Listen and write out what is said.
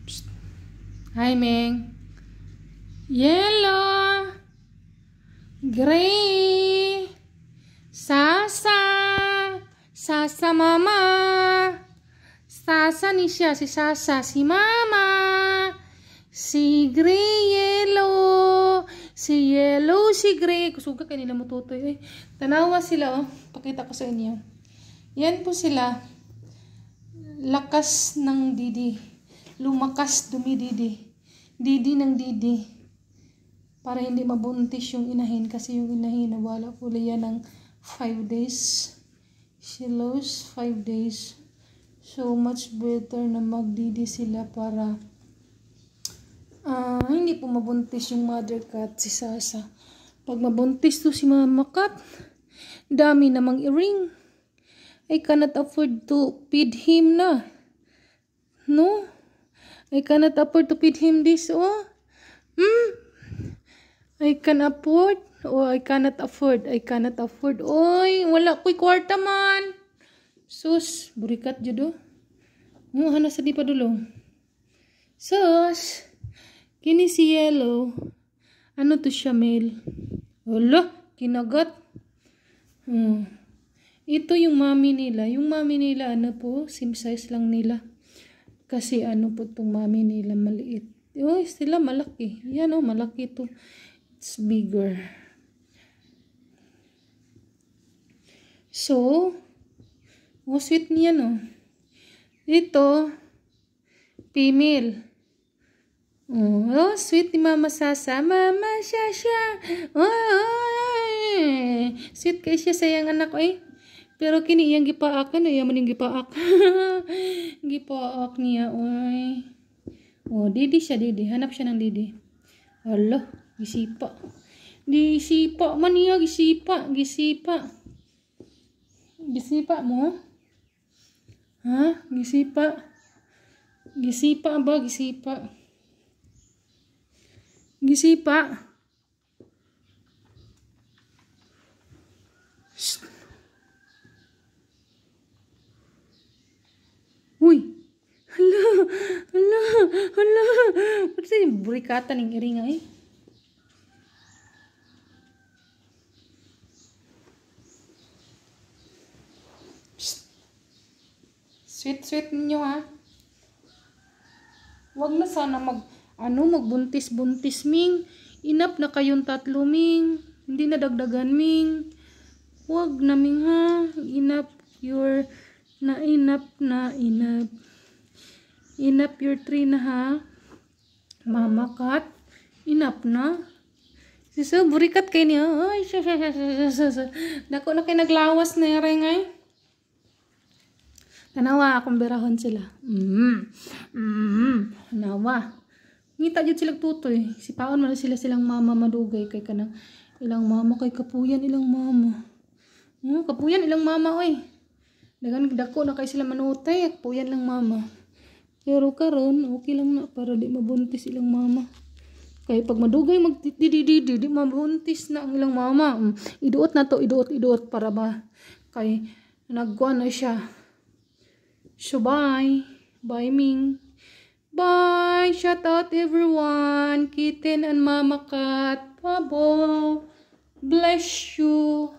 Psst. Hi, Ming. Yellow. Gray. Sasa. Sasa mama. Sasa ni siya. Si Sasa. Si mama. Si Gray, Yellow. Si Yellow, si Gray. Kusuga kanila mo tutoy. Tanawa sila, oh. Pakita ko sa inyo. Yan po sila. Lakas ng didi. Lumakas, dumididi. Didi ng didi. Para hindi mabuntis yung inahin. Kasi yung inahin, nawala po yan ng 5 days. She lost 5 days. So much better na magdidi sila para hindi po mabuntis yung mother cat, si Sasa. Pag mabuntis to si mama cat, dami namang i-ring. I cannot afford to feed him na. No? I cannot afford to feed him this, oh. I can afford. Oh, I cannot afford. I cannot afford. Oy, wala ko'y kwarta man. Sus, burikat judo. Hana sa di pa dulong. Sus, kini si Yellow. Ano to siya, male? Wala, kinagat. Ito yung mami nila. Yung mami nila, ano po, same size lang nila. Kasi ano po itong mami nila, maliit. Oh, sila malaki. Yan oh, malaki to. It's bigger. So, oh, sweet niya no. Ito, female. Oh, sweet ni Mama Sasa. Mama Sasa. Oh, sweet kay siya sayang anak ko eh. Pero kini iyang gipaak ano, iyang maning gipaak. Gipaak niya oy. Oh, didi siya, didi. Hanap siya ng didi. Hala, gisipa. Gisipa man niya, gisipa, gisipa. Gisipa mo? Ha? Gisipa. Gisipa ba? Gisipa. Gisipa. Shh. Uy. Hala. Hala. Hala. Ba't sa'yo burikata ng iringa eh? Sweet ninyo ha. Wag na sana magbuntis-buntis ming. Inap na kayong tatlo ming. Hindi na dagdagan ming. Wag na ming ha. Inap your enough. Inap your 3 na ha. Mama cat. Inap na. Siso, burikat kayo niya. Ay, dako na kayo naglawas na yung ngay. Tanawa akong berahon sila. Tanawa. Ngita dyan silang tutoy. Sipaon mo na silang mama madugay. Kay kanang ilang mama. Kay kapuyan ilang mama. Kapuyan ilang mama oy. Dagan dako na kay sila manutay. Kapuyan lang mama. Pero karon okay lang na. Para di mabuntis ilang mama. Kay pag madugay di mabuntis na ang ilang mama. Iduot na to. Iduot. Para ba. Kay nagkuhan na siya. So bye. Bye Ming. Bye. Shout out everyone. Kitten and Mama Cat. Babo. Bless you.